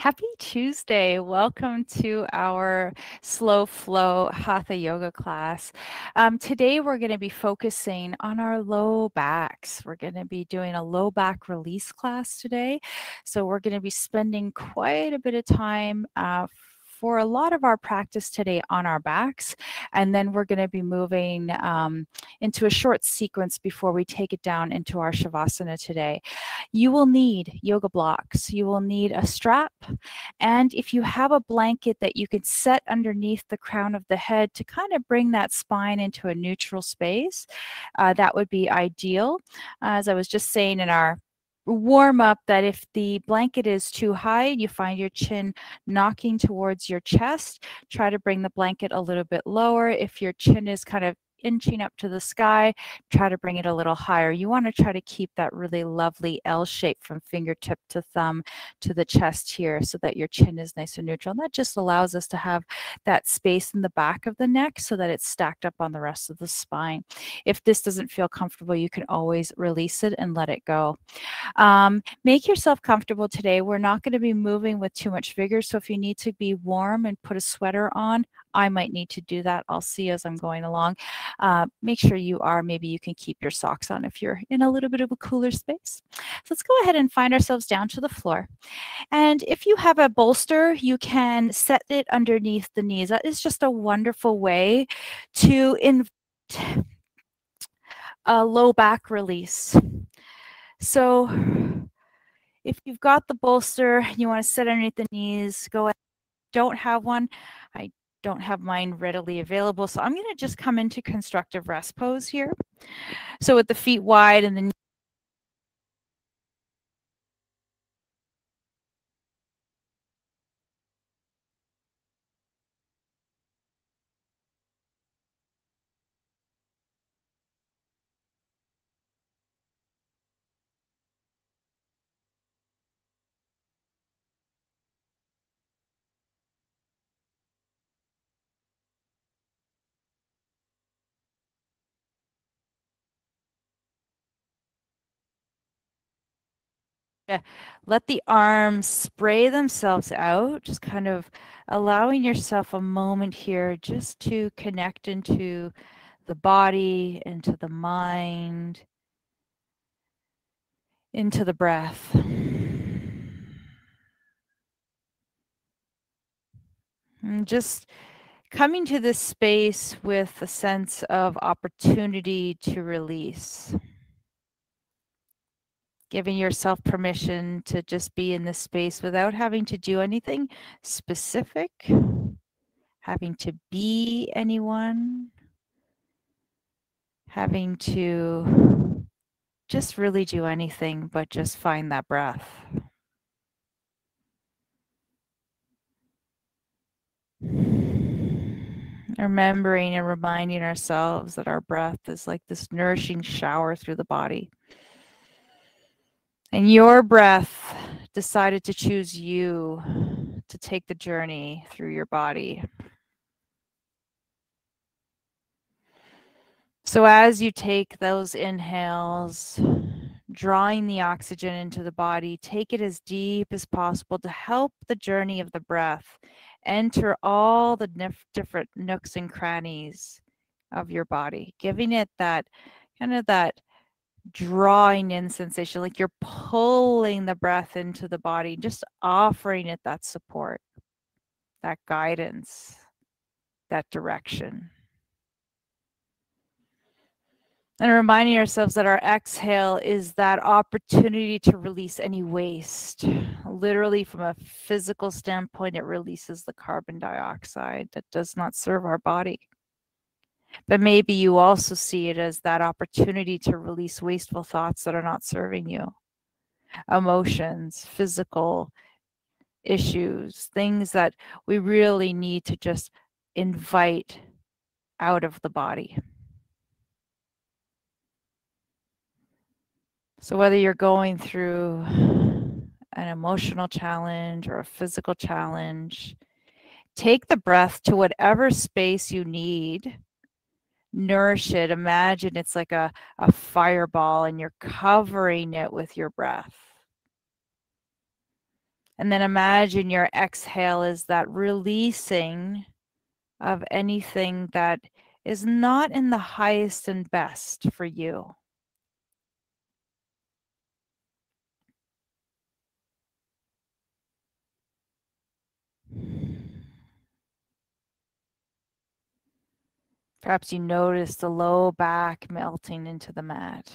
Happy Tuesday. Welcome to our slow flow Hatha yoga class. Today we're going to be focusing on our low backs. We're going to be doing a low back release class today. So we're going to be spending quite a bit of time for a lot of our practice today on our backs, and then we're going to be moving into a short sequence before we take it down into our Shavasana today. You will need yoga blocks. You will need a strap, and if you have a blanket that you can set underneath the crown of the head to kind of bring that spine into a neutral space, that would be ideal. As I was just saying in our warm up, that if the blanket is too high, you find your chin knocking towards your chest, try to bring the blanket a little bit lower. If your chin is kind of inching up to the sky, try to bring it a little higher. You want to try to keep that really lovely L shape from fingertip to thumb to the chest here so that your chin is nice and neutral. And that just allows us to have that space in the back of the neck so that it's stacked up on the rest of the spine. If this doesn't feel comfortable, you can always release it and let it go. Make yourself comfortable today. We're not going to be moving with too much vigor. So if you need to be warm and put a sweater on, I might need to do that. I'll see as I'm going along. Make sure you are. Maybe you can keep your socks on if you're in a little bit of a cooler space. So let's go ahead and find ourselves down to the floor. And if you have a bolster, you can set it underneath the knees. That is just a wonderful way to invite a low back release. So if you've got the bolster, you want to sit underneath the knees, go ahead. Don't have one. I don't have mine readily available. So I'm going to just come into constructive rest pose here. So with the feet wide and the let the arms spray themselves out, just kind of allowing yourself a moment here just to connect into the body, into the mind, into the breath. And just coming to this space with a sense of opportunity to release. Giving yourself permission to just be in this space without having to do anything specific, having to be anyone, having to just really do anything but just find that breath. Remembering and reminding ourselves that our breath is like this nourishing shower through the body. And your breath decided to choose you to take the journey through your body. So as you take those inhales, drawing the oxygen into the body, take it as deep as possible to help the journey of the breath enter all the different nooks and crannies of your body, giving it that kind of that drawing in sensation, like you're pulling the breath into the body, just offering it that support, that guidance, that direction. And reminding ourselves that our exhale is that opportunity to release any waste. Literally, from a physical standpoint, it releases the carbon dioxide that does not serve our body. But maybe you also see it as that opportunity to release wasteful thoughts that are not serving you. Emotions, physical issues, things that we really need to just invite out of the body. So whether you're going through an emotional challenge or a physical challenge, take the breath to whatever space you need. Nourish it. Imagine it's like a fireball and you're covering it with your breath. And then imagine your exhale is that releasing of anything that is not in the highest and best for you. Perhaps you notice the low back melting into the mat.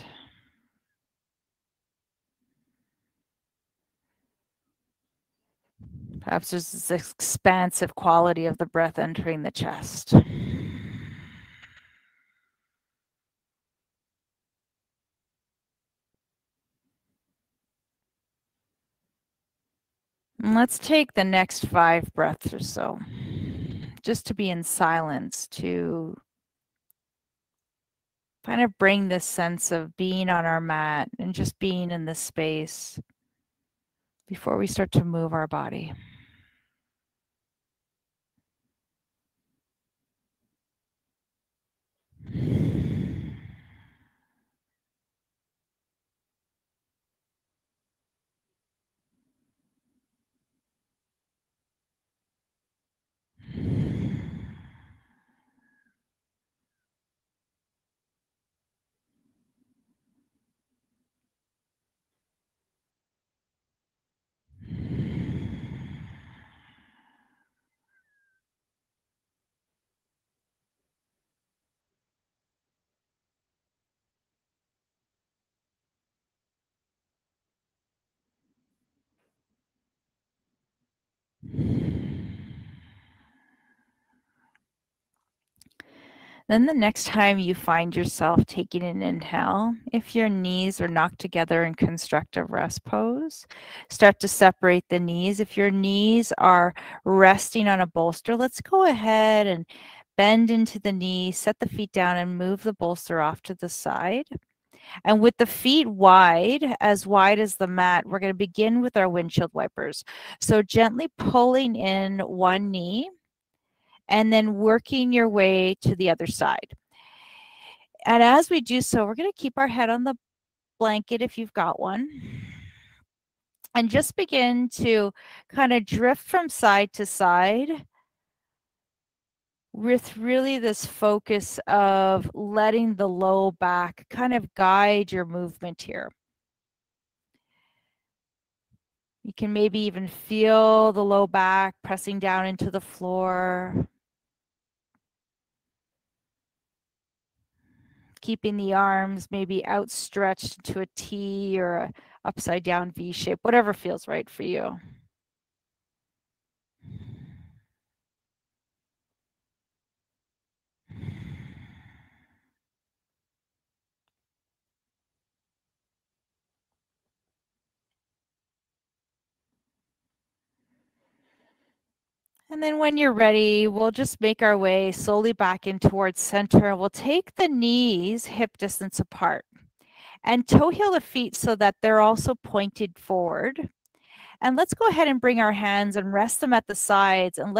Perhaps there's this expansive quality of the breath entering the chest. And let's take the next 5 breaths or so, just to be in silence, to kind of bring this sense of being on our mat and just being in this space before we start to move our body. Then the next time you find yourself taking an inhale, if your knees are knocked together in constructive rest pose, start to separate the knees. If your knees are resting on a bolster, let's go ahead and bend into the knee, set the feet down, and move the bolster off to the side. And with the feet wide as the mat, we're going to begin with our windshield wipers. So gently pulling in one knee and then working your way to the other side. And as we do so, we're going to keep our head on the blanket if you've got one. And just begin to kind of drift from side to side with really this focus of letting the low back kind of guide your movement here. You can maybe even feel the low back pressing down into the floor. Keeping the arms maybe outstretched to a T or a upside down V shape, whatever feels right for you. And then when you're ready, we'll just make our way slowly back in towards center. We'll take the knees hip distance apart and toe heel the feet so that they're also pointed forward. And let's go ahead and bring our hands and rest them at the sides and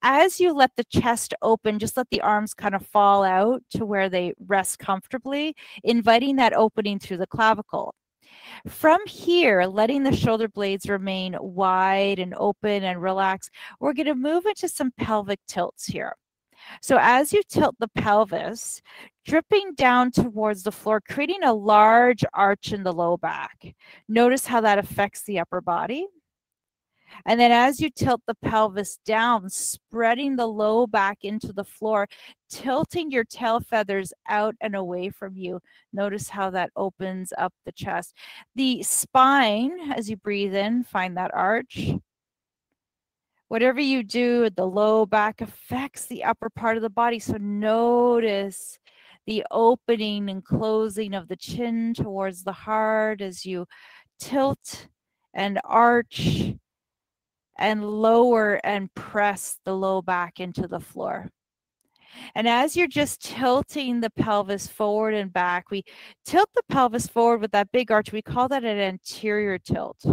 as you let the chest open, just let the arms kind of fall out to where they rest comfortably, inviting that opening through the clavicle. From here, letting the shoulder blades remain wide and open and relaxed, we're going to move into some pelvic tilts here. So as you tilt the pelvis, dripping down towards the floor, creating a large arch in the low back. Notice how that affects the upper body. And then as you tilt the pelvis down, spreading the low back into the floor, tilting your tail feathers out and away from you. Notice how that opens up the chest. The spine, as you breathe in, find that arch. Whatever you do, the low back affects the upper part of the body. So notice the opening and closing of the chin towards the heart as you tilt and arch and lower and press the low back into the floor. And as you're just tilting the pelvis forward and back, we tilt the pelvis forward with that big arch. We call that an anterior tilt.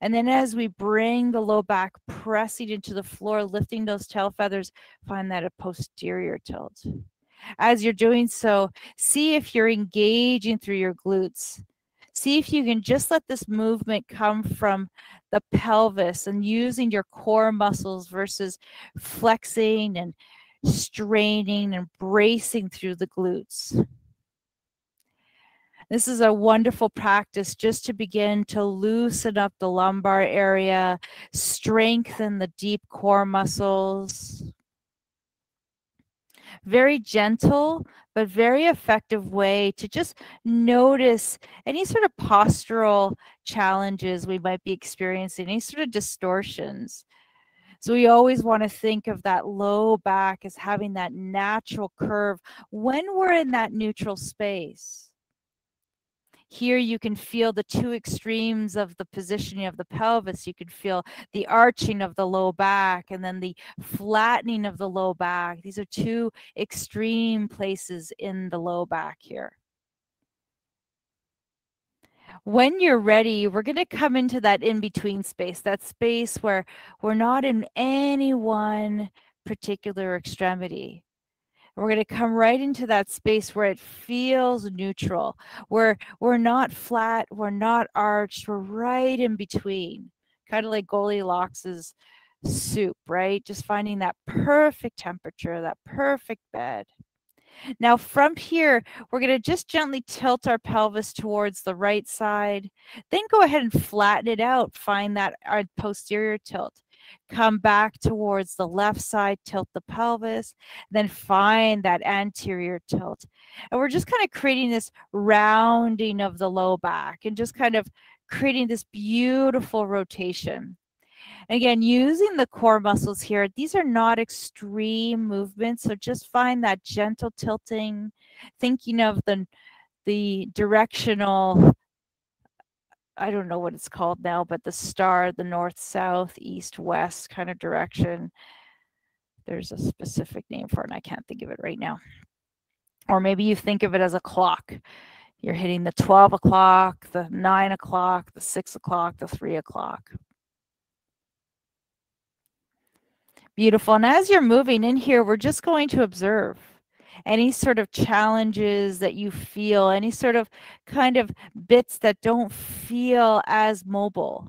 And then as we bring the low back pressing into the floor, lifting those tail feathers, find that a posterior tilt. As you're doing so, see if you're engaging through your glutes. See if you can just let this movement come from the pelvis and using your core muscles versus flexing and straining and bracing through the glutes. This is a wonderful practice just to begin to loosen up the lumbar area, strengthen the deep core muscles. Very gentle, but very effective way to just notice any sort of postural challenges we might be experiencing, any sort of distortions. So we always want to think of that low back as having that natural curve when we're in that neutral space. Here you can feel the two extremes of the positioning of the pelvis. You can feel the arching of the low back and then the flattening of the low back. These are two extreme places in the low back here. When you're ready, we're going to come into that in-between space, that space where we're not in any one particular extremity. We're going to come right into that space where it feels neutral, where we're not flat, we're not arched, we're right in between, kind of like Goldilocks's soup, right? Just finding that perfect temperature, that perfect bed. Now from here, we're going to just gently tilt our pelvis towards the right side, then go ahead and flatten it out, find that our posterior tilt. Come back towards the left side, tilt the pelvis, then find that anterior tilt. And we're just kind of creating this rounding of the low back and just kind of creating this beautiful rotation. Again, using the core muscles here, these are not extreme movements, so just find that gentle tilting, thinking of the directional, I don't know what it's called now, but the star, the north, south, east, west kind of direction. There's a specific name for it, and I can't think of it right now. Or maybe you think of it as a clock. You're hitting the 12 o'clock, the 9 o'clock, the 6 o'clock, the 3 o'clock. Beautiful. And as you're moving in here, we're just going to observe any sort of challenges that you feel, any sort of kind of bits that don't feel as mobile.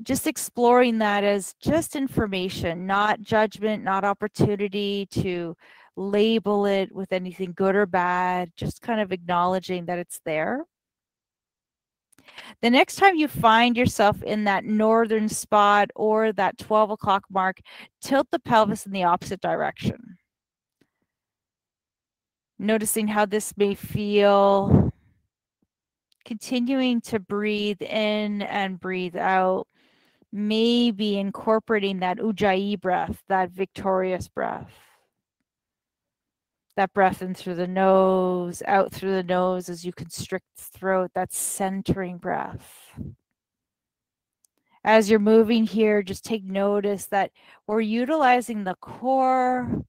Just exploring that as just information, not judgment, not opportunity to label it with anything good or bad, just kind of acknowledging that it's there. The next time you find yourself in that northern spot or that 12 o'clock mark, tilt the pelvis in the opposite direction. Noticing how this may feel. Continuing to breathe in and breathe out. Maybe incorporating that ujjayi breath, that victorious breath. That breath in through the nose, out through the nose as you constrict the throat, that centering breath. As you're moving here, just take notice that we're utilizing the core,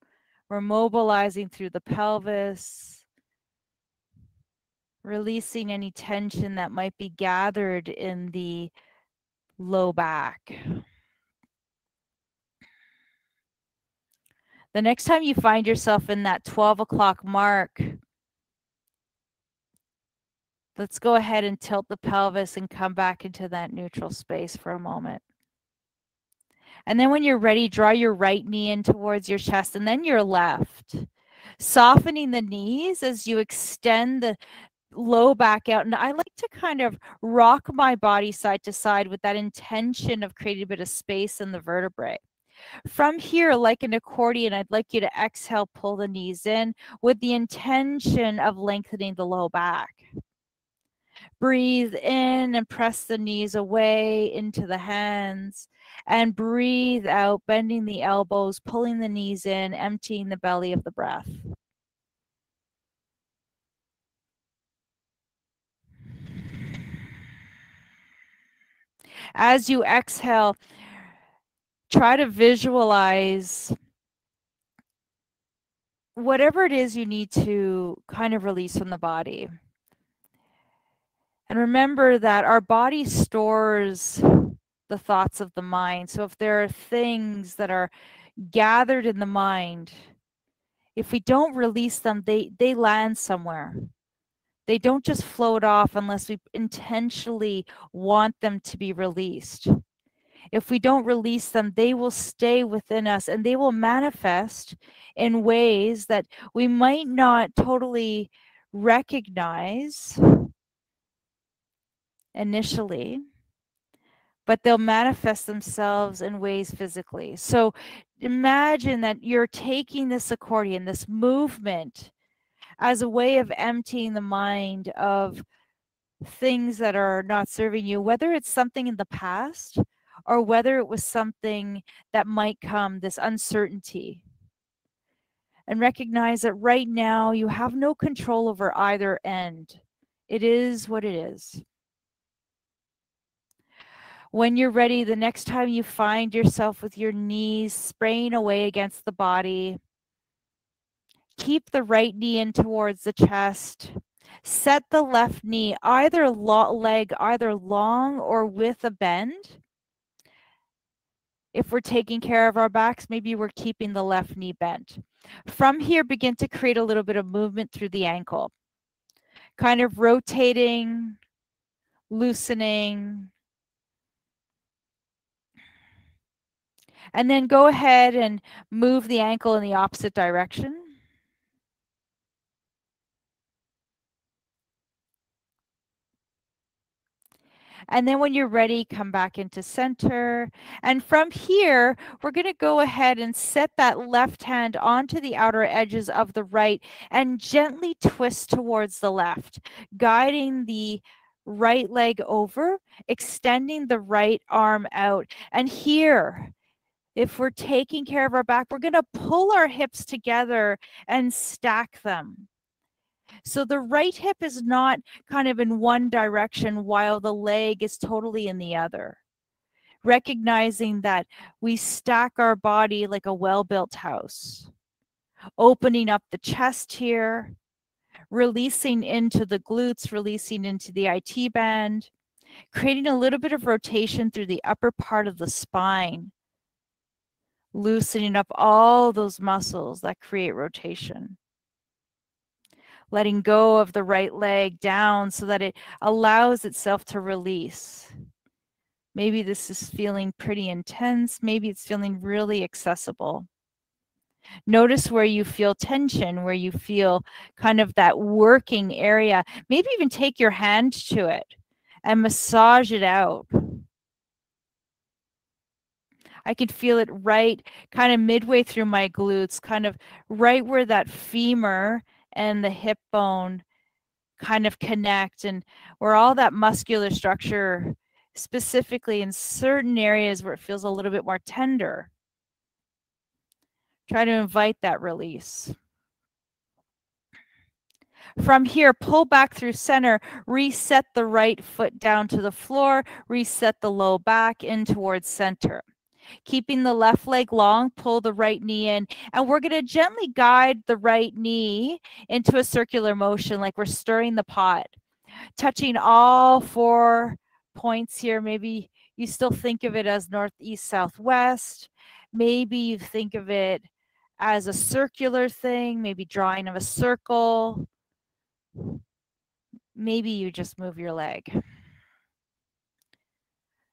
we're mobilizing through the pelvis, releasing any tension that might be gathered in the low back. The next time you find yourself in that 12 o'clock mark, let's go ahead and tilt the pelvis and come back into that neutral space for a moment. And then when you're ready, draw your right knee in towards your chest and then your left. Softening the knees as you extend the low back out. And I like to kind of rock my body side to side with that intention of creating a bit of space in the vertebrae. From here, like an accordion, I'd like you to exhale, pull the knees in with the intention of lengthening the low back. Breathe in and press the knees away into the hands. And breathe out, bending the elbows, pulling the knees in, emptying the belly of the breath. As you exhale, try to visualize whatever it is you need to kind of release from the body. And remember that our body stores the thoughts of the mind. So if there are things that are gathered in the mind, if we don't release them, they land somewhere. They don't just float off unless we intentionally want them to be released. If we don't release them, they will stay within us and they will manifest in ways that we might not totally recognize initially, but they'll manifest themselves in ways physically. So imagine that you're taking this accordion, this movement, as a way of emptying the mind of things that are not serving you, whether it's something in the past or whether it was something that might come, this uncertainty. And recognize that right now you have no control over either end. It is what it is. When you're ready, the next time you find yourself with your knees spraying away against the body, keep the right knee in towards the chest. Set the left knee, either leg, either long or with a bend. If we're taking care of our backs, maybe we're keeping the left knee bent. From here, begin to create a little bit of movement through the ankle, kind of rotating, loosening. And then go ahead and move the ankle in the opposite direction. And then when you're ready, come back into center. And from here, we're going to go ahead and set that left hand onto the outer edges of the right and gently twist towards the left, guiding the right leg over, extending the right arm out. And here, if we're taking care of our back, we're going to pull our hips together and stack them. So the right hip is not kind of in one direction while the leg is totally in the other. Recognizing that we stack our body like a well-built house. Opening up the chest here, releasing into the glutes, releasing into the IT band, creating a little bit of rotation through the upper part of the spine, loosening up all those muscles that create rotation. Letting go of the right leg down so that it allows itself to release. Maybe this is feeling pretty intense. Maybe it's feeling really accessible. Notice where you feel tension, where you feel kind of that working area. Maybe even take your hand to it and massage it out. I can feel it right kind of midway through my glutes, kind of right where that femur and the hip bone kind of connect, and where all that muscular structure, specifically in certain areas where it feels a little bit more tender. Try to invite that release. From here, pull back through center, reset the right foot down to the floor, reset the low back in towards center. Keeping the left leg long, pull the right knee in, and we're going to gently guide the right knee into a circular motion like we're stirring the pot, touching all 4 points here. Maybe you still think of it as north, east, south, west. Maybe you think of it as a circular thing, maybe drawing of a circle. Maybe you just move your leg.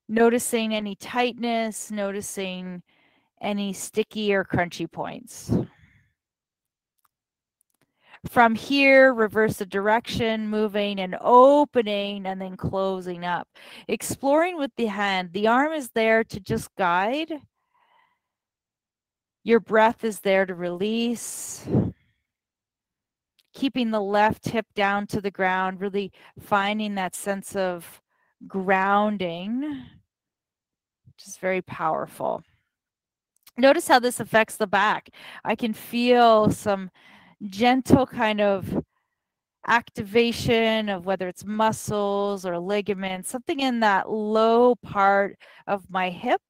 Noticing any tightness, noticing any sticky or crunchy points. From here, reverse the direction, moving and opening and then closing up. Exploring with the hand. The arm is there to just guide. Your breath is there to release. Keeping the left hip down to the ground, really finding that sense of grounding, which is very powerful. Notice how this affects the back. I can feel some gentle kind of activation of whether it's muscles or ligaments, something in that low part of my hip.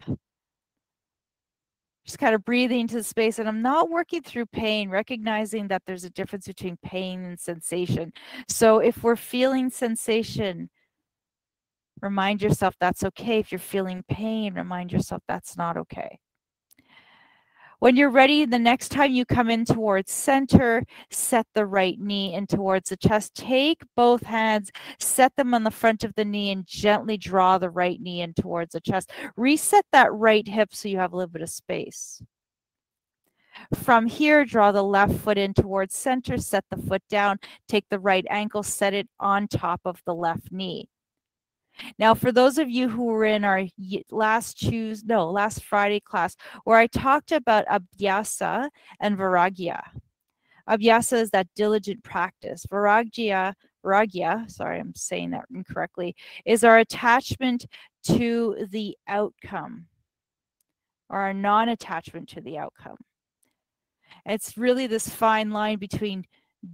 Just kind of breathing into the space, and I'm not working through pain, recognizing that there's a difference between pain and sensation. So if we're feeling sensation, remind yourself that's okay. If you're feeling pain, remind yourself that's not okay. When you're ready, the next time you come in towards center, set the right knee in towards the chest. Take both hands, set them on the front of the knee, and gently draw the right knee in towards the chest. Reset that right hip so you have a little bit of space. From here, draw the left foot in towards center, set the foot down, take the right ankle, set it on top of the left knee. Now, for those of you who were in our last Friday class, where I talked about abhyasa and varagya. Abhyasa is that diligent practice. Varagya, sorry, I'm saying that incorrectly, is our attachment to the outcome, or our non-attachment to the outcome. It's really this fine line between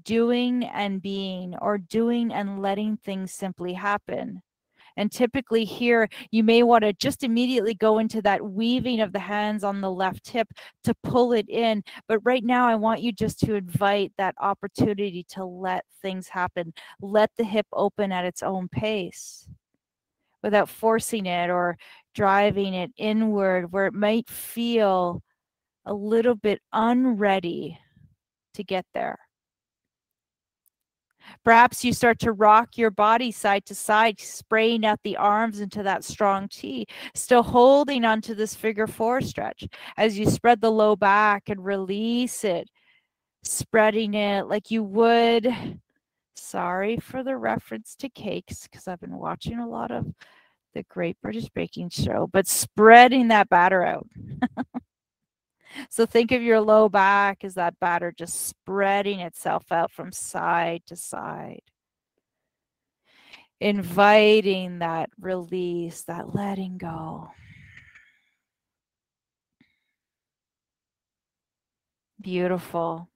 doing and being, or doing and letting things simply happen. And typically here, you may want to just immediately go into that weaving of the hands on the left hip to pull it in. But right now, I want you just to invite that opportunity to let things happen. Let the hip open at its own pace without forcing it or driving it inward, where it might feel a little bit unready to get there. Perhaps you start to rock your body side to side, spraying out the arms into that strong T, still holding onto this figure 4 stretch as you spread the low back and release it, spreading it like you would. Sorry for the reference to cakes, because I've been watching a lot of the Great British Baking Show, but spreading that batter out. So think of your low back as that batter just spreading itself out from side to side. Inviting that release, that letting go. Beautiful.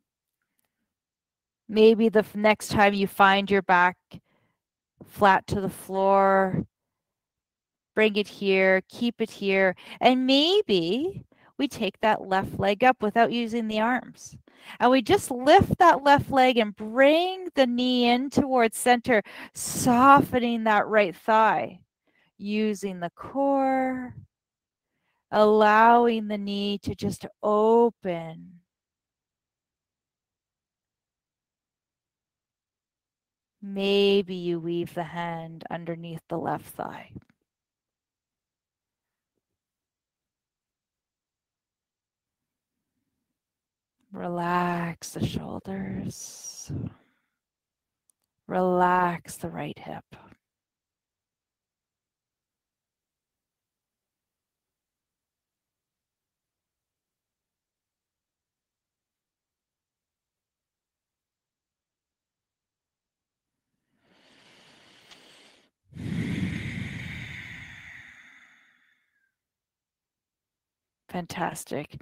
Maybe the next time you find your back flat to the floor, bring it here, keep it here, and maybe we take that left leg up without using the arms. And we just lift that left leg and bring the knee in towards center, softening that right thigh, using the core, allowing the knee to just open. Maybe you weave the hand underneath the left thigh. Relax the shoulders. Relax the right hip. Fantastic.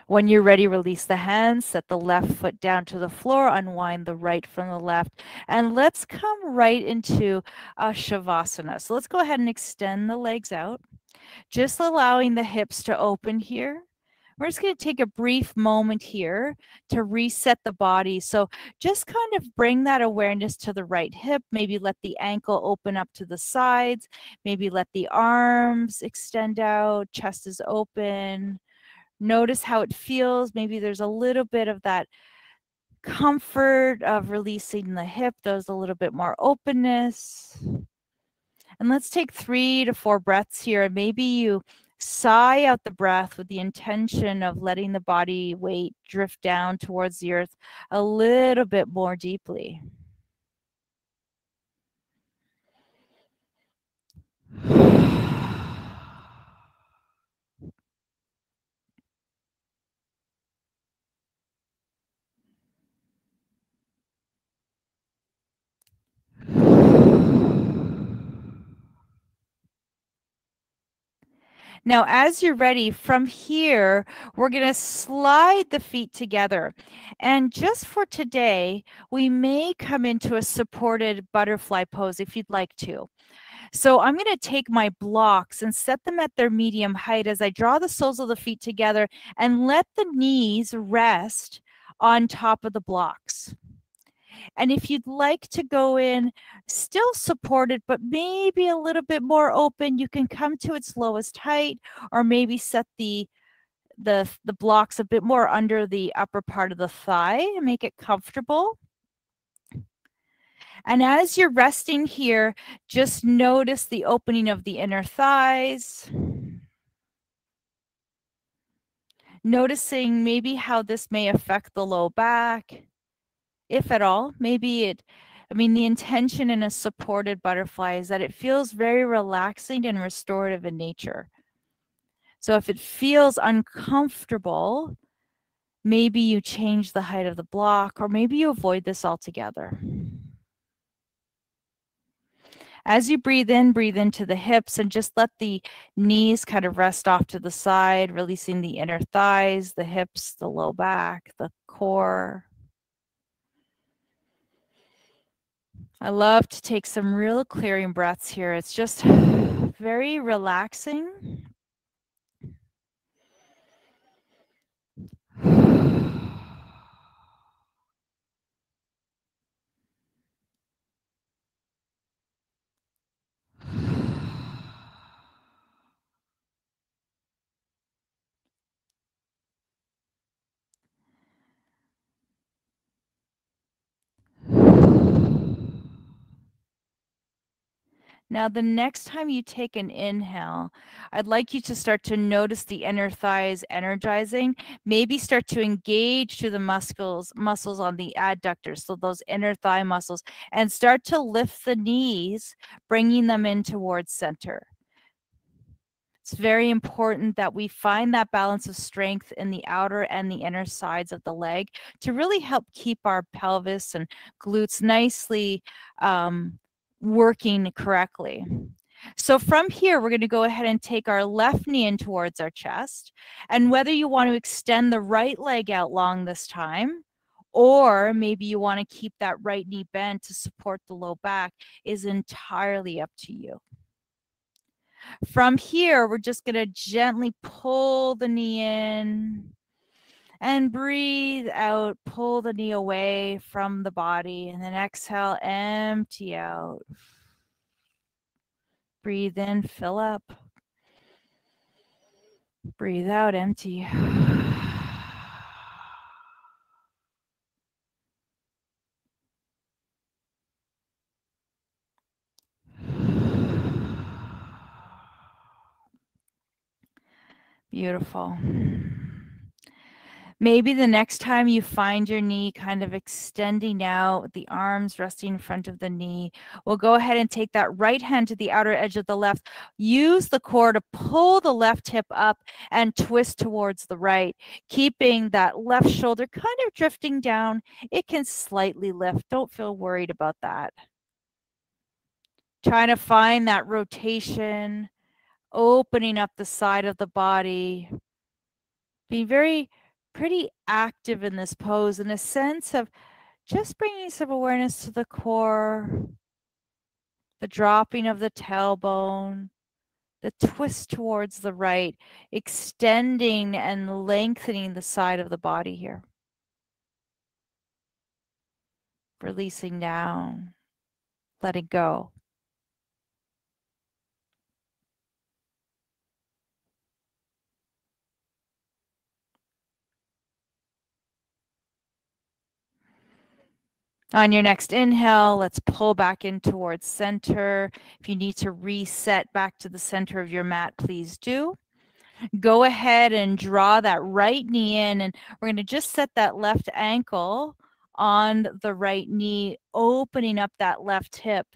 When you're ready, release the hands, set the left foot down to the floor, unwind the right from the left, and let's come right into a Shavasana. So let's go ahead and extend the legs out, just allowing the hips to open here. We're just going to take a brief moment here to reset the body. So just kind of bring that awareness to the right hip. Maybe let the ankle open up to the sides. Maybe let the arms extend out, chest is open. Notice how it feels. Maybe there's a little bit of that comfort of releasing the hip. There's a little bit more openness. And let's take 3 to 4 breaths here. And maybe you sigh out the breath with the intention of letting the body weight drift down towards the earth a little bit more deeply. Now, as you're ready, from here, we're going to slide the feet together. And just for today, we may come into a supported butterfly pose if you'd like to. So I'm going to take my blocks and set them at their medium height as I draw the soles of the feet together and let the knees rest on top of the blocks. And if you'd like to go in still supported, but maybe a little bit more open, you can come to its lowest height, or maybe set the the blocks a bit more under the upper part of the thigh and make it comfortable. And as you're resting here, just notice the opening of the inner thighs. Noticing maybe how this may affect the low back, if at all. Maybe the intention in a supported butterfly is that it feels very relaxing and restorative in nature. So if it feels uncomfortable, maybe you change the height of the block, or maybe you avoid this altogether. As you breathe into the hips, and just let the knees kind of rest off to the side, releasing the inner thighs, the hips, the low back, the core. I love to take some real clearing breaths here. It's just very relaxing. Now, the next time you take an inhale, I'd like you to start to notice the inner thighs energizing. Maybe start to engage to the muscles on the adductors, so those inner thigh muscles, and start to lift the knees, bringing them in towards center. It's very important that we find that balance of strength in the outer and the inner sides of the leg to really help keep our pelvis and glutes nicely working correctly. So from here, we're going to go ahead and take our left knee in towards our chest. And whether you want to extend the right leg out long this time, or maybe you want to keep that right knee bent to support the low back, is entirely up to you. From here, we're just going to gently pull the knee in and breathe out. Pull the knee away from the body, and then exhale, empty out. Breathe in, fill up. Breathe out, empty. Beautiful. Maybe the next time you find your knee kind of extending out, the arms resting in front of the knee, we'll go ahead and take that right hand to the outer edge of the left. Use the core to pull the left hip up and twist towards the right, keeping that left shoulder kind of drifting down. It can slightly lift. Don't feel worried about that. Trying to find that rotation, opening up the side of the body, being pretty active in this pose, in a sense of just bringing some awareness to the core, the dropping of the tailbone, the twist towards the right, extending and lengthening the side of the body here. Releasing down, letting go. On your next inhale, let's pull back in towards center. If you need to reset back to the center of your mat, please do. Go ahead and draw that right knee in, and we're going to just set that left ankle on the right knee, opening up that left hip.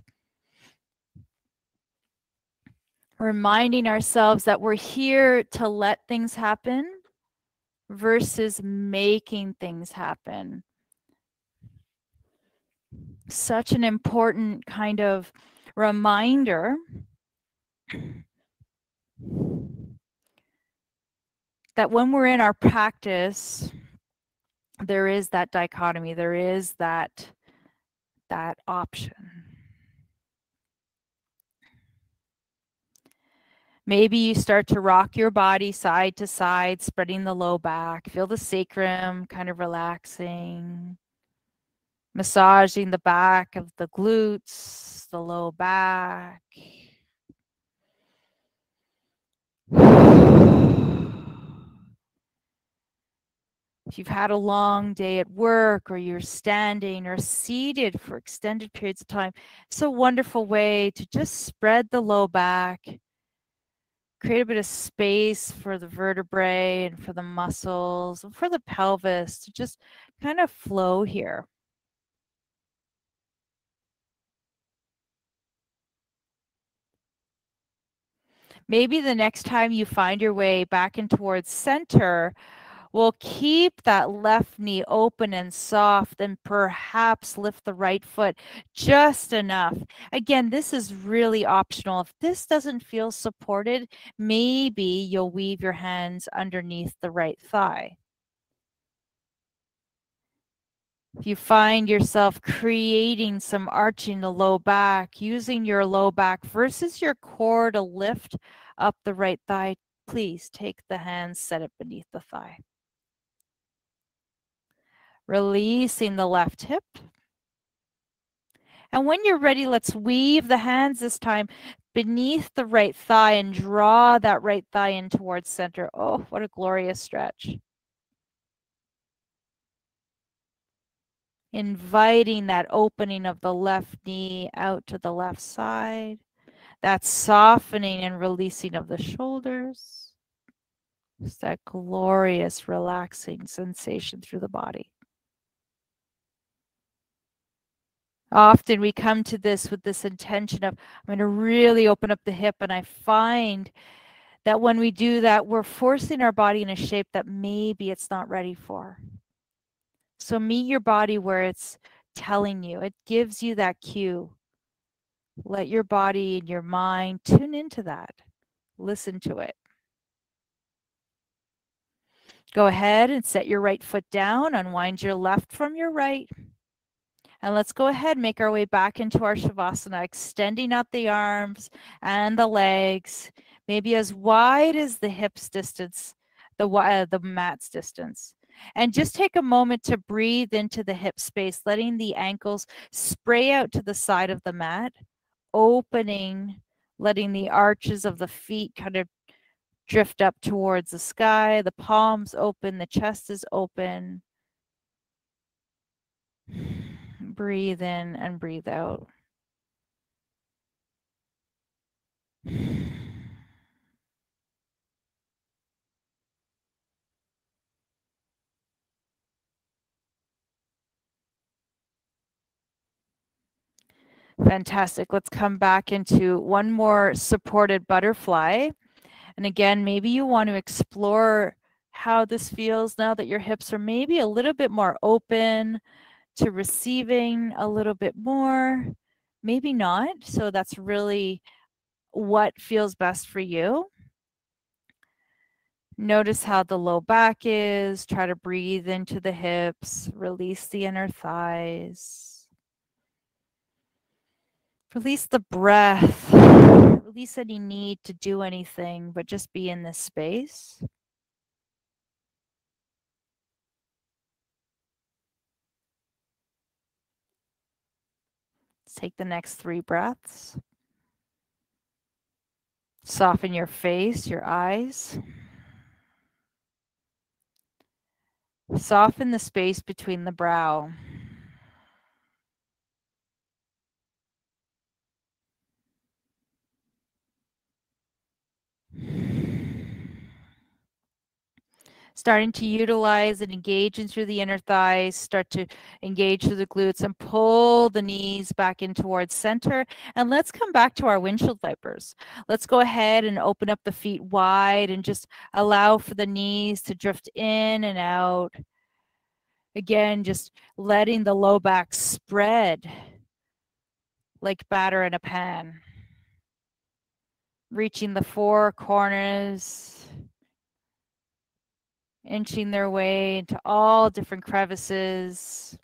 Reminding ourselves that we're here to let things happen versus making things happen. Such an important kind of reminder that when we're in our practice, there is that dichotomy, there is that option. Maybe you start to rock your body side to side, spreading the low back. Feel the sacrum kind of relaxing. Massaging the back of the glutes, the low back. If you've had a long day at work or you're standing or seated for extended periods of time, it's a wonderful way to just spread the low back, create a bit of space for the vertebrae and for the muscles and for the pelvis to just kind of flow here. Maybe the next time you find your way back in towards center, we'll keep that left knee open and soft and perhaps lift the right foot just enough. Again, this is really optional. If this doesn't feel supported, maybe you'll weave your hands underneath the right thigh. If you find yourself creating some arching the low back, using your low back versus your core to lift up the right thigh, please take the hands, set it beneath the thigh. Releasing the left hip. And when you're ready, let's weave the hands this time beneath the right thigh and draw that right thigh in towards center. Oh, what a glorious stretch. Inviting that opening of the left knee out to the left side. That softening and releasing of the shoulders. Just that glorious, relaxing sensation through the body. Often we come to this with this intention of, I'm going to really open up the hip, and I find that when we do that, we're forcing our body in a shape that maybe it's not ready for. So meet your body where it's telling you. It gives you that cue. Let your body and your mind tune into that. Listen to it. Go ahead and set your right foot down. Unwind your left from your right. And let's go ahead and make our way back into our Shavasana, extending out the arms and the legs, maybe as wide as the hips distance, the mat's distance. And just take a moment to breathe into the hip space, letting the ankles spray out to the side of the mat, opening, letting the arches of the feet kind of drift up towards the sky, the palms open, the chest is open. Breathe in and breathe out. Fantastic. Let's come back into one more supported butterfly. And again, maybe you want to explore how this feels now that your hips are maybe a little bit more open to receiving a little bit more, maybe not. So that's really what feels best for you. Notice how the low back is. Try to breathe into the hips, release the inner thighs. Release the breath. Release any need to do anything, but just be in this space. Let's take the next 3 breaths. Soften your face, your eyes. Soften the space between the brow. Starting to utilize and engage in through the inner thighs, start to engage through the glutes and pull the knees back in towards center. And let's come back to our windshield wipers. Let's go ahead and open up the feet wide and just allow for the knees to drift in and out. Again, just letting the low back spread like batter in a pan. Reaching the 4 corners, inching their way into all different crevices.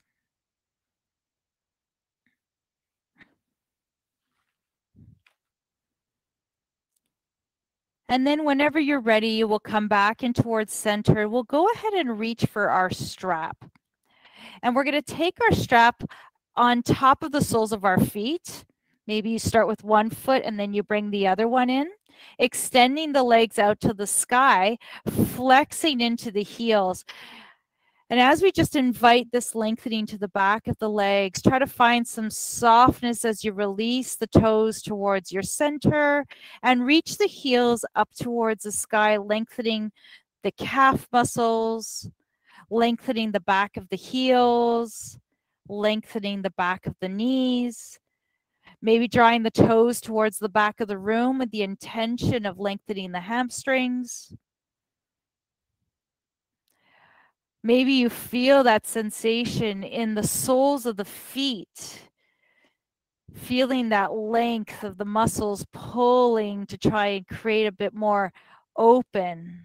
And then whenever you're ready, we'll come back in towards center. We'll go ahead and reach for our strap. And we're going to take our strap on top of the soles of our feet. Maybe you start with one foot and then you bring the other one in, extending the legs out to the sky, flexing into the heels. And as we just invite this lengthening to the back of the legs, try to find some softness as you release the toes towards your center and reach the heels up towards the sky, lengthening the calf muscles, lengthening the back of the heels, lengthening the back of the knees. Maybe drawing the toes towards the back of the room with the intention of lengthening the hamstrings. Maybe you feel that sensation in the soles of the feet, feeling that length of the muscles pulling to try and create a bit more open.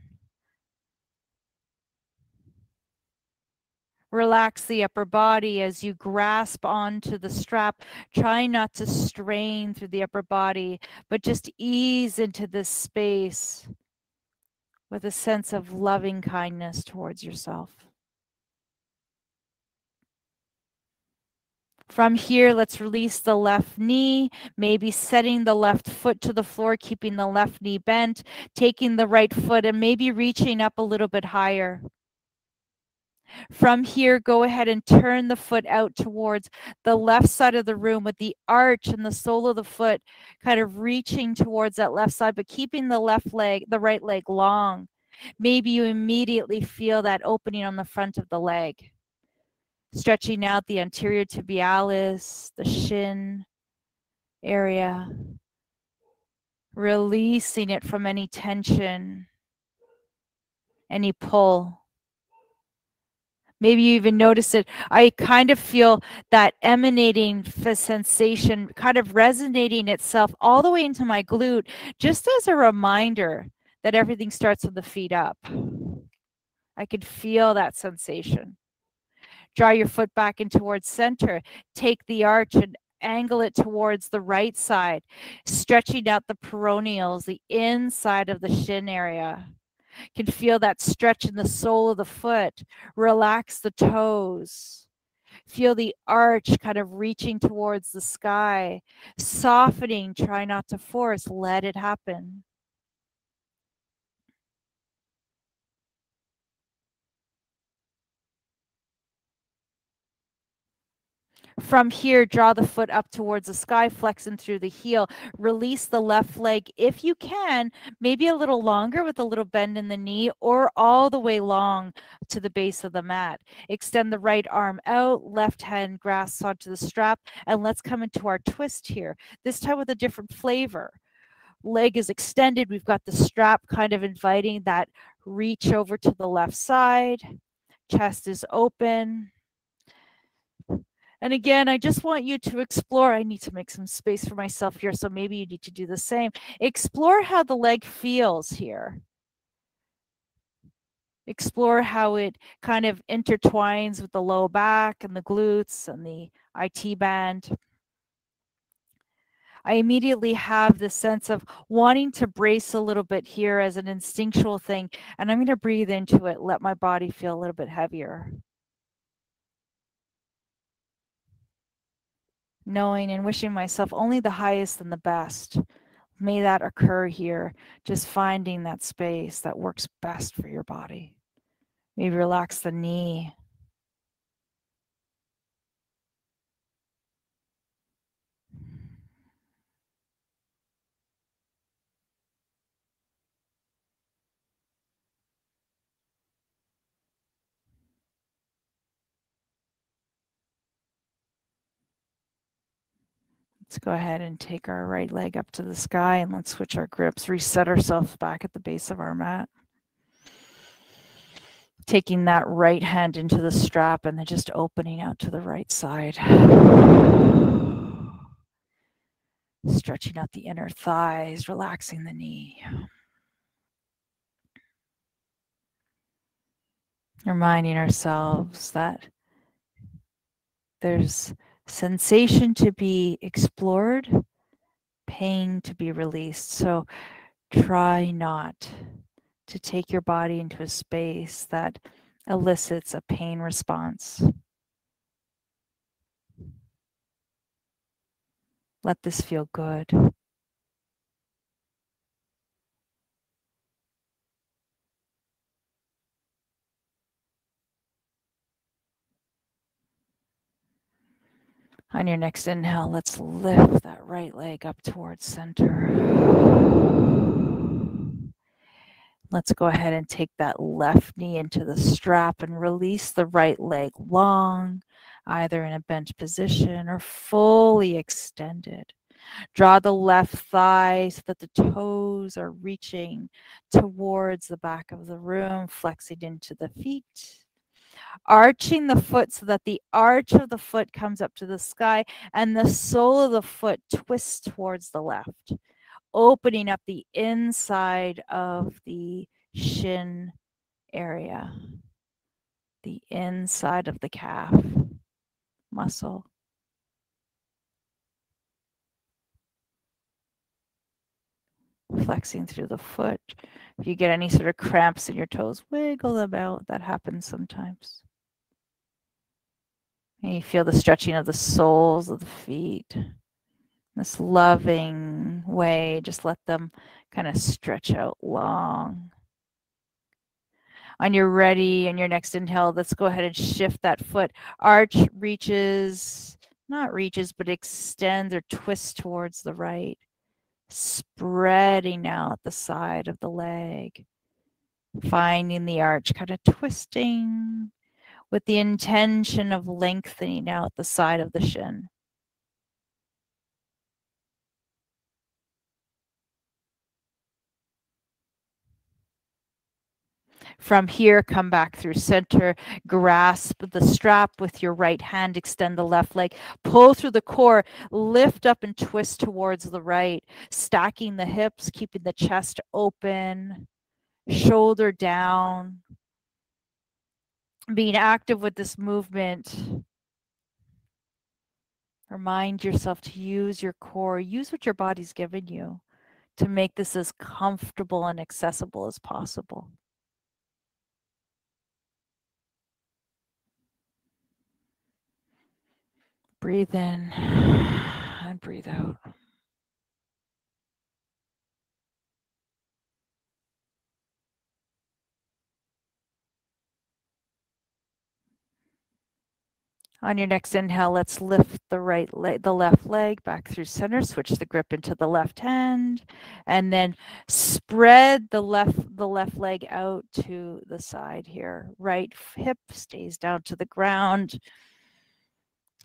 Relax the upper body as you grasp onto the strap. Try not to strain through the upper body, but just ease into this space with a sense of loving kindness towards yourself. From here, let's release the left knee, maybe setting the left foot to the floor, keeping the left knee bent, taking the right foot and maybe reaching up a little bit higher. From here, go ahead and turn the foot out towards the left side of the room with the arch and the sole of the foot kind of reaching towards that left side, but keeping the right leg long. Maybe you immediately feel that opening on the front of the leg. Stretching out the anterior tibialis, the shin area, releasing it from any tension, any pull. Maybe you even notice it. I kind of feel that emanating sensation kind of resonating itself all the way into my glute, just as a reminder that everything starts with the feet up. I could feel that sensation. Draw your foot back in towards center. Take the arch and angle it towards the right side, stretching out the peroneals, the inside of the shin area. You can feel that stretch in the sole of the foot. Relax the toes. Feel the arch kind of reaching towards the sky, softening. Try not to force, let it happen. From here, draw the foot up towards the sky, flexing through the heel. Release the left leg if you can, maybe a little longer with a little bend in the knee or all the way long to the base of the mat. Extend the right arm out, left hand grasps onto the strap, and let's come into our twist here, this time with a different flavor. Leg is extended. We've got the strap kind of inviting that reach over to the left side. Chest is open. And again, I just want you to explore. I need to make some space for myself here, so maybe you need to do the same. Explore how the leg feels here. Explore how it kind of intertwines with the low back and the glutes and the IT band. I immediately have this sense of wanting to brace a little bit here as an instinctual thing, and I'm going to breathe into it, let my body feel a little bit heavier. Knowing and wishing myself only the highest and the best. May that occur here, just finding that space that works best for your body. Maybe relax the knee. Let's go ahead and take our right leg up to the sky and let's switch our grips, reset ourselves back at the base of our mat. Taking that right hand into the strap and then just opening out to the right side. Stretching out the inner thighs, relaxing the knee. Reminding ourselves that there's sensation to be explored, pain to be released. So try not to take your body into a space that elicits a pain response. Let this feel good. On your next inhale, let's lift that right leg up towards center. Let's go ahead and take that left knee into the strap and release the right leg long, either in a bent position or fully extended. Draw the left thigh so that the toes are reaching towards the back of the room, flexing into the feet. Arching the foot so that the arch of the foot comes up to the sky and the sole of the foot twists towards the left, opening up the inside of the shin area, the inside of the calf muscle. Flexing through the foot. If you get any sort of cramps in your toes, wiggle them out. That happens sometimes. And you feel the stretching of the soles of the feet. This loving way, just let them kind of stretch out long. On your ready and your next inhale, let's go ahead and shift that foot. Arch reaches, not reaches, but extends or twists towards the right, spreading out the side of the leg, finding the arch kind of twisting with the intention of lengthening out the side of the shin. From here, come back through center, grasp the strap with your right hand, extend the left leg, pull through the core, lift up and twist towards the right, stacking the hips, keeping the chest open, shoulder down, being active with this movement. Remind yourself to use your core, use what your body's given you to make this as comfortable and accessible as possible. Breathe in and breathe out. On your next inhale, let's lift the left leg back through center, switch the grip into the left hand, and then spread the left leg out to the side here. Right hip stays down to the ground.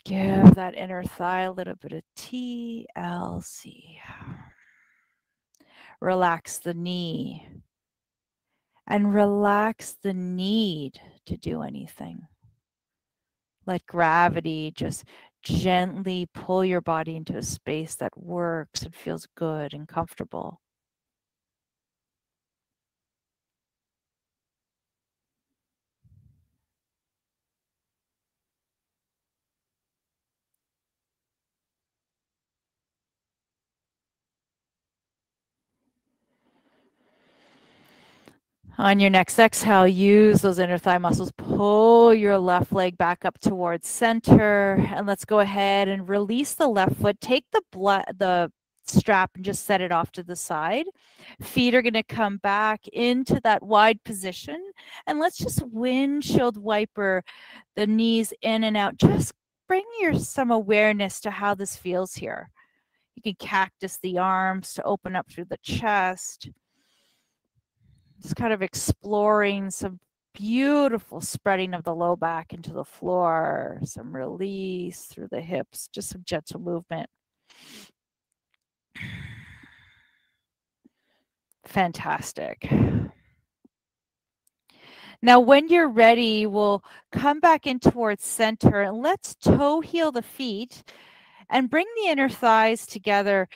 Give that inner thigh a little bit of TLC. Relax the knee and relax the need to do anything. Let gravity just gently pull your body into a space that works and feels good and comfortable. On your next exhale, use those inner thigh muscles. Pull your left leg back up towards center. And let's go ahead and release the left foot. Take the strap and just set it off to the side. Feet are going to come back into that wide position. And let's just windshield wiper the knees in and out. Just bring some awareness to how this feels here. You can cactus the arms to open up through the chest. Just kind of exploring some beautiful spreading of the low back into the floor, some release through the hips, just some gentle movement. Fantastic. Now, when you're ready, we'll come back in towards center and let's toe heel the feet and bring the inner thighs together.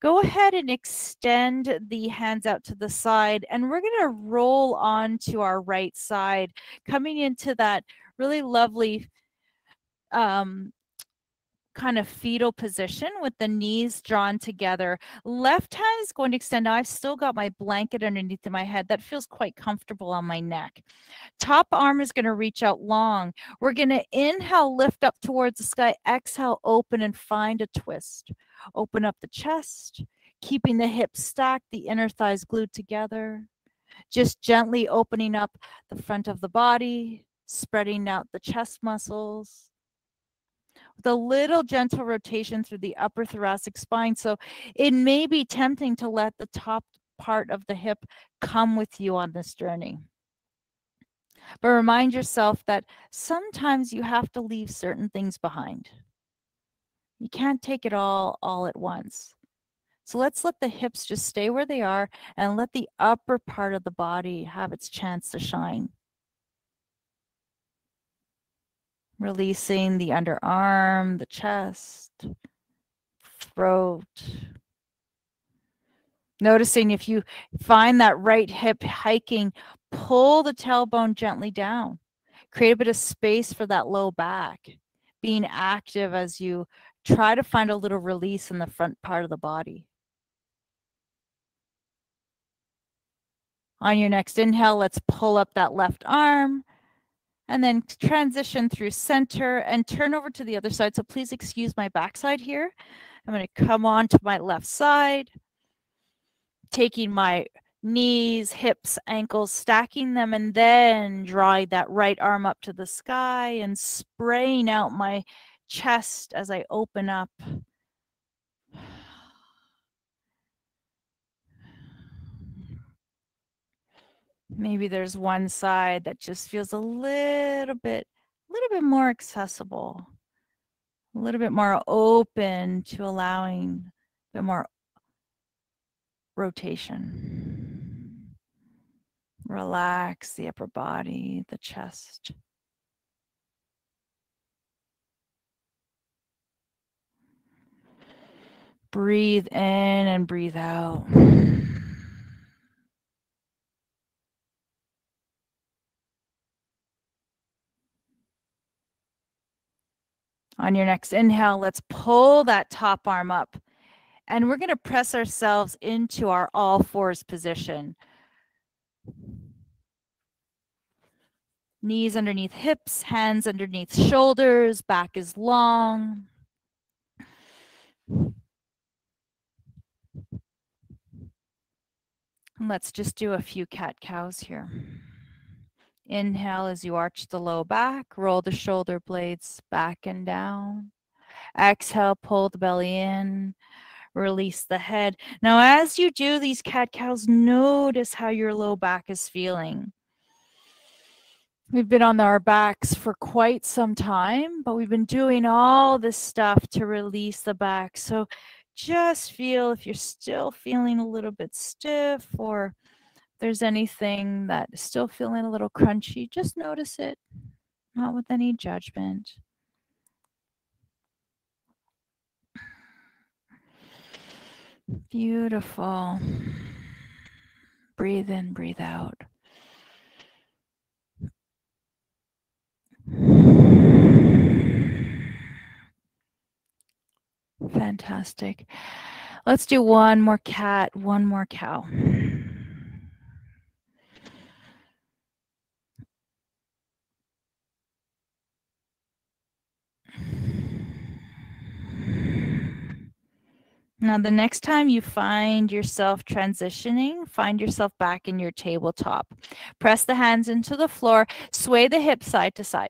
Go ahead and extend the hands out to the side, and we're going to roll onto our right side, coming into that really lovely kind of fetal position with the knees drawn together. Left hand is going to extend. I've still got my blanket underneath my head. That feels quite comfortable on my neck. Top arm is going to reach out long. We're going to inhale, lift up towards the sky. Exhale, open and find a twist. Open up the chest, keeping the hips stacked, the inner thighs glued together. Just gently opening up the front of the body, spreading out the chest muscles. with a little gentle rotation through the upper thoracic spine. So it may be tempting to let the top part of the hip come with you on this journey. But remind yourself that sometimes you have to leave certain things behind. You can't take it all at once. So let's let the hips just stay where they are and let the upper part of the body have its chance to shine. Releasing the underarm, the chest, throat. Noticing if you find that right hip hiking, pull the tailbone gently down. Create a bit of space for that low back. Being active as you try to find a little release in the front part of the body. On your next inhale, let's pull up that left arm and then transition through center and turn over to the other side. So please excuse my backside here. I'm going to come on to my left side, taking my knees, hips, ankles, stacking them, and then drawing that right arm up to the sky and spraying out my chest as I open up. Maybe there's one side that just feels a little bit more accessible, a little bit more open to allowing a bit more rotation. Relax the upper body, the chest. Breathe in and breathe out. On your next inhale, let's pull that top arm up. And we're going to press ourselves into our all fours position. Knees underneath hips, hands underneath shoulders, back is long. And let's just do a few cat-cows here. Inhale as you arch the low back, roll the shoulder blades back and down. Exhale, pull the belly in, release the head. Now, as you do these cat-cows, notice how your low back is feeling. We've been on our backs for quite some time, but we've been doing all this stuff to release the back. So just feel if you're still feeling a little bit stiff or there's anything that is still feeling a little crunchy, just notice it, not with any judgment. Beautiful. Breathe in, breathe out. Fantastic. Let's do one more cat, one more cow. Now, the next time you find yourself transitioning, find yourself back in your tabletop. Press the hands into the floor, sway the hips side to side.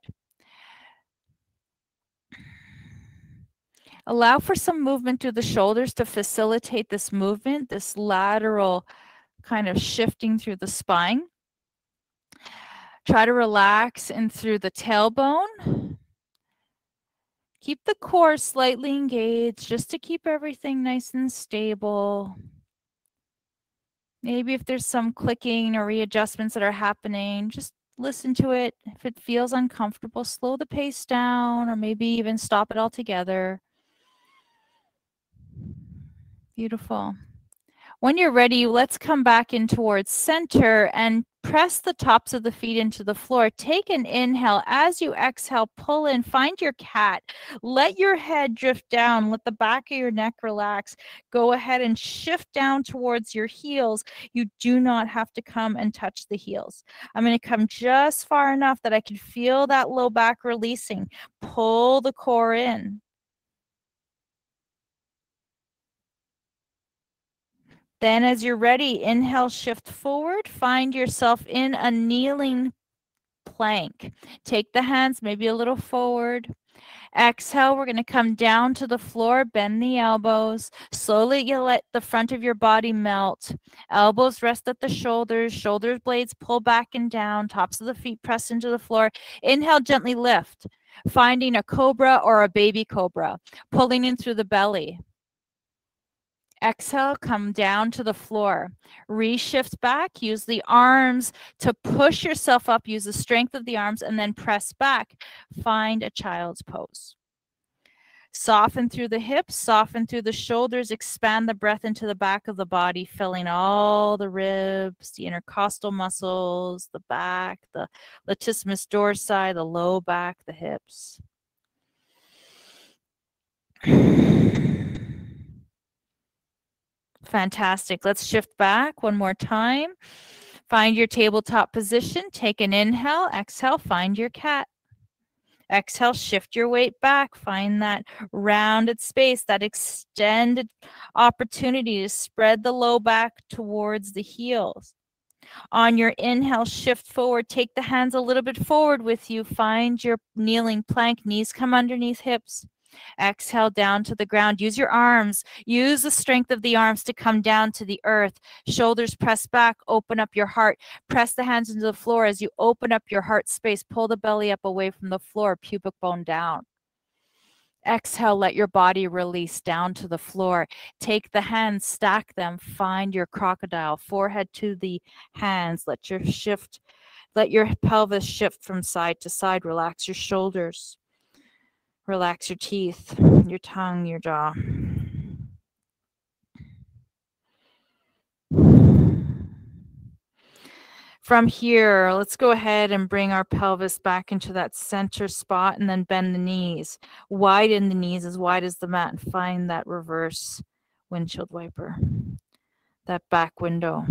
Allow for some movement through the shoulders to facilitate this movement, this lateral kind of shifting through the spine. Try to relax in through the tailbone. Keep the core slightly engaged just to keep everything nice and stable. Maybe if there's some clicking or readjustments that are happening, just listen to it. If it feels uncomfortable, slow the pace down or maybe even stop it altogether. Beautiful. When you're ready, let's come back in towards center and press the tops of the feet into the floor. Take an inhale. As you exhale, pull in, find your cat. Let your head drift down. Let the back of your neck relax. Go ahead and shift down towards your heels. You do not have to come and touch the heels. I'm going to come just far enough that I can feel that low back releasing. Pull the core in. Then as you're ready, inhale, shift forward, find yourself in a kneeling plank. Take the hands maybe a little forward Exhale, we're going to come down to the floor, bend the elbows. Slowly, you let the front of your body melt. Elbows rest at the shoulders, shoulder blades pull back and down, tops of the feet press into the floor. Inhale, gently lift, finding a cobra or a baby cobra, pulling in through the belly. Exhale, come down to the floor. Reshift back. Use the arms to push yourself up. Use the strength of the arms and then press back. Find a child's pose. Soften through the hips, soften through the shoulders, expand the breath into the back of the body, filling all the ribs, the intercostal muscles, the back, the latissimus dorsi, the low back, the hips. Fantastic. Let's shift back one more time. Find your tabletop position. Take an inhale. Exhale. Find your cat. Exhale. Shift your weight back. Find that rounded space, that extended opportunity to spread the low back towards the heels. On your inhale, shift forward. Take the hands a little bit forward with you. Find your kneeling plank. Knees come underneath hips. Exhale down to the ground. Use your arms. Use the strength of the arms to come down to the earth. Shoulders press back. Open up your heart. Press the hands into the floor as you open up your heart space. Pull the belly up away from the floor. Pubic bone down. Exhale, let your body release down to the floor. Take the hands, stack them. Find your crocodile. Forehead to the hands. Let your pelvis shift from side to side. Relax your shoulders. Relax your teeth, your tongue, your jaw. From here, let's go ahead and bring our pelvis back into that center spot and then bend the knees. Widen the knees as wide as the mat and find that reverse windshield wiper, that back window.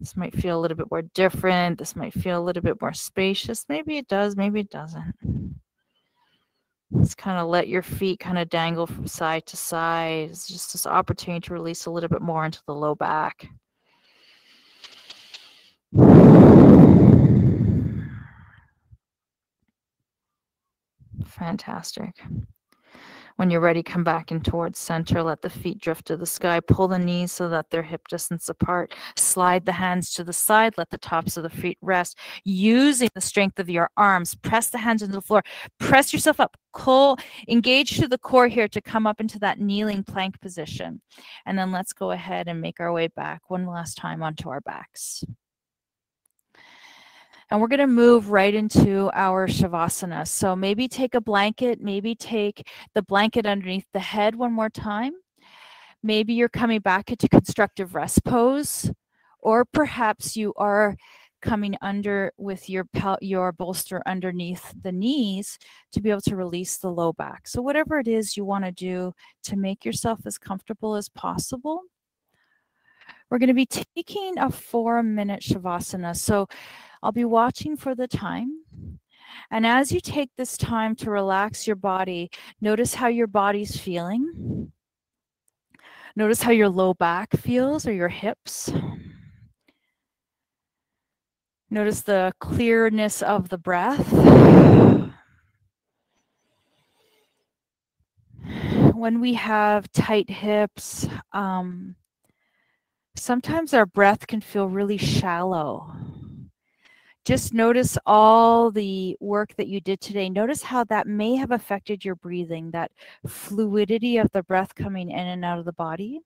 This might feel a little bit more different. This might feel a little bit more spacious. Maybe it does, maybe it doesn't. Just kind of let your feet kind of dangle from side to side. It's just this opportunity to release a little bit more into the low back. Fantastic. When you're ready, come back in towards center. Let the feet drift to the sky. Pull the knees so that they're hip distance apart. Slide the hands to the side. Let the tops of the feet rest. Using the strength of your arms, press the hands into the floor. Press yourself up. Engage to the core here to come up into that kneeling plank position. And then let's go ahead and make our way back one last time onto our backs. And we're going to move right into our Shavasana. So maybe take a blanket, maybe take the blanket underneath the head one more time. Maybe you're coming back into constructive rest pose, or perhaps you are coming under with your bolster underneath the knees to be able to release the low back. So whatever it is you want to do to make yourself as comfortable as possible. We're going to be taking a 4-minute Shavasana. So I'll be watching for the time. And as you take this time to relax your body, notice how your body's feeling. Notice how your low back feels or your hips. Notice the clearness of the breath. When we have tight hips, sometimes our breath can feel really shallow. Just notice all the work that you did today. Notice how that may have affected your breathing, that fluidity of the breath coming in and out of the body.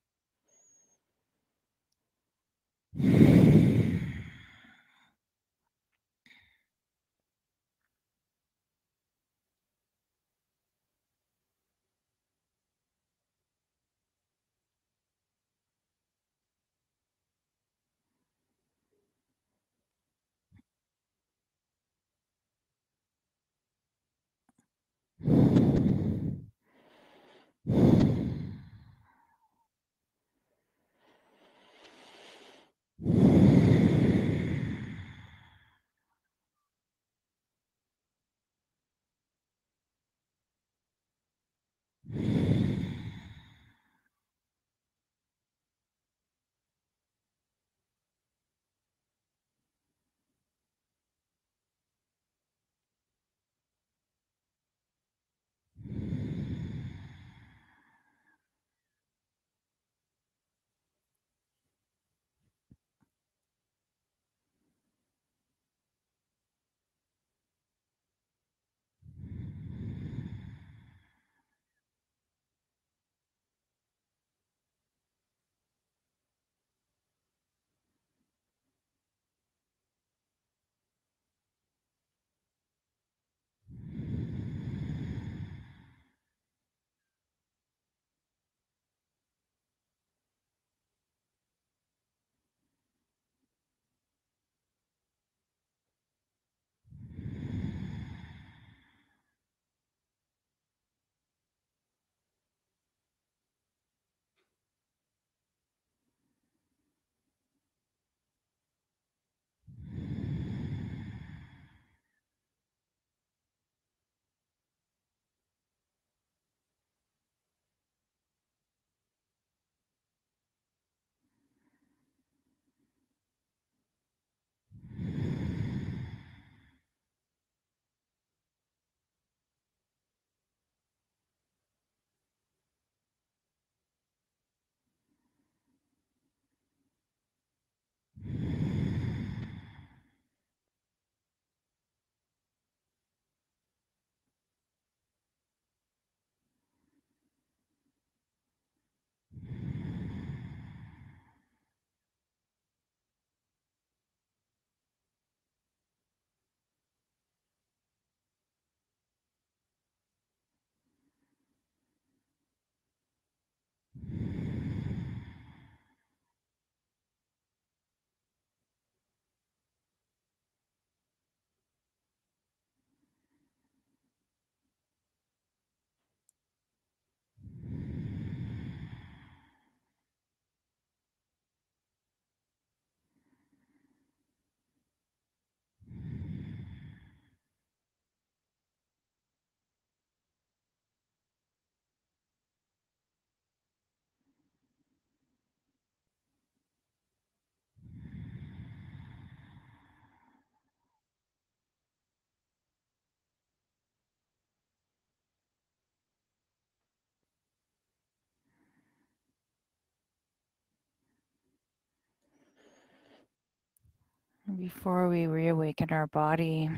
before we reawaken our body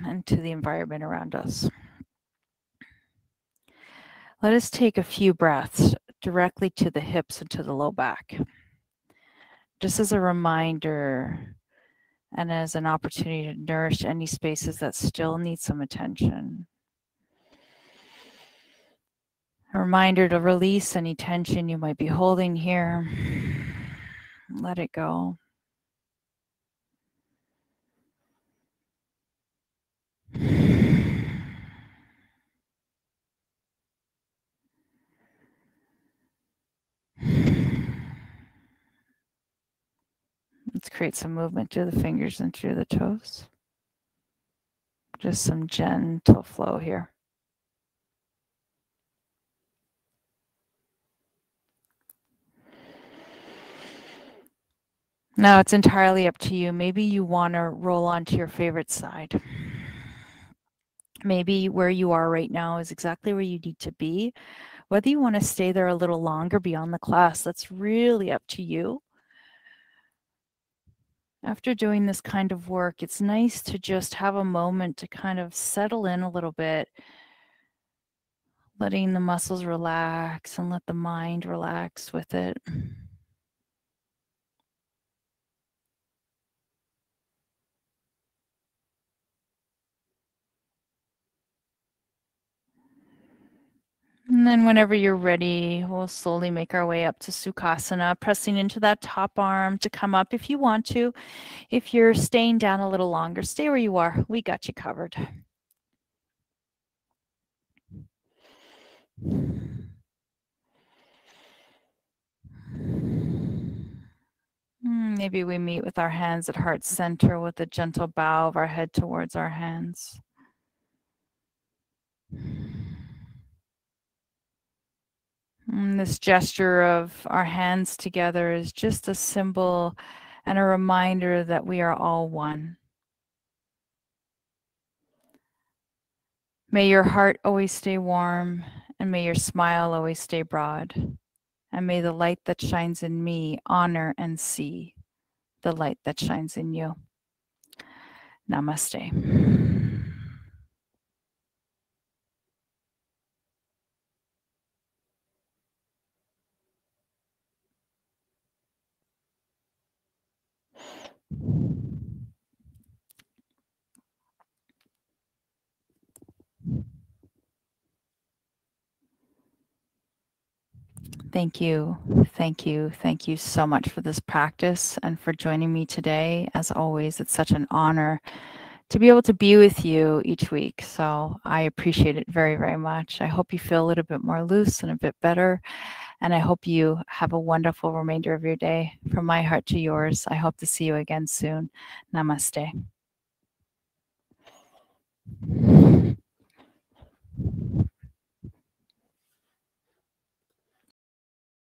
and to the environment around us. Let us take a few breaths directly to the hips and to the low back, just as a reminder and as an opportunity to nourish any spaces that still need some attention. A reminder to release any tension you might be holding here. Let it go. Let's create some movement through the fingers and through the toes. Just some gentle flow here. Now it's entirely up to you. Maybe you want to roll onto your favorite side. Maybe where you are right now is exactly where you need to be. Whether you want to stay there a little longer beyond the class, that's really up to you. After doing this kind of work, it's nice to just have a moment to kind of settle in a little bit, letting the muscles relax and let the mind relax with it. And then whenever you're ready, we'll slowly make our way up to Sukhasana, pressing into that top arm to come up if you want to. If you're staying down a little longer, stay where you are. We got you covered. Maybe we meet with our hands at heart center with a gentle bow of our head towards our hands. This gesture of our hands together is just a symbol and a reminder that we are all one. May your heart always stay warm, and may your smile always stay broad. And may the light that shines in me honor and see the light that shines in you. Namaste. Thank you. Thank you. Thank you so much for this practice and for joining me today. As always, it's such an honor to be able to be with you each week. So I appreciate it very, very much. I hope you feel a little bit more loose and a bit better. And I hope you have a wonderful remainder of your day. From my heart to yours, I hope to see you again soon. Namaste.